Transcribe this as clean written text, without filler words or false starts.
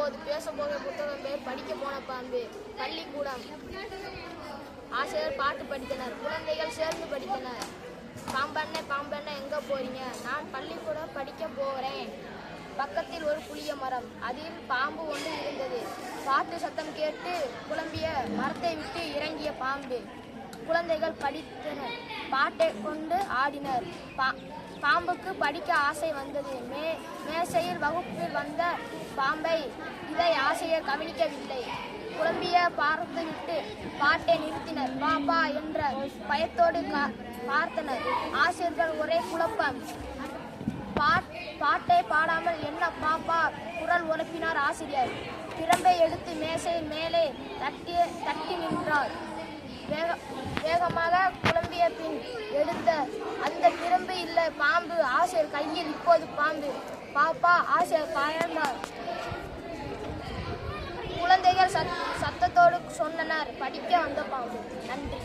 இப்போது பேசப்போகிற புத்தகம் பேர் படிக்க போன பாம்பு. பள்ளிக்கூடம். ஆசிரியர் பாட்டு படித்தனர். குழந்தைகள் சேர்ந்து படித்தனர். பாம்பண்ணே பாம்பண்ணே எங்க போறீங்க? நான் பள்ளிக்கூடம் படிக்க போகிறேன். பக்கத்தில் ஒரு புளிய மரம், அதில் பாம்பு ஒன்று இருந்தது. பாட்டு சத்தம் கேட்டு குழம்பிய மரத்தை விட்டு இறங்கிய பாம்பு. குழந்தைகள் படித்தனர். பாட்டை கொண்டு ஆடினர். பாம்புக்கு படிக்க ஆசை வந்தது. மேசையில் வகுப்பில் வந்த பாம்பை இதை ஆசிரியர் கவனிக்கவில்லை. குழம்பிய பார்த்துவிட்டு பாட்டை நிறுத்தினர். பாப்பா என்ற பயத்தோடு பார்த்தனர். ஆசிரியர்கள் ஒரே குழப்பம். பாட்டை பாடாமல் என்ன பாப்பா? குரல் உரப்பினார் ஆசிரியர். பிரம்பை எடுத்து மேசையின் மேலே தட்டி நின்றார். வேகமாக குழம்பிய பின் எடுத்த அந்த பிரம்பு இல்லை, பாம்பு. ஆசிரியர் கையில் இப்போது பாம்பு. பாப்பா, ஆசிரியர் பயந்தார். குழந்தைகள் சத்தத்தோடு சொன்னனர், படிக்க வந்த பாம்பு. நன்றி.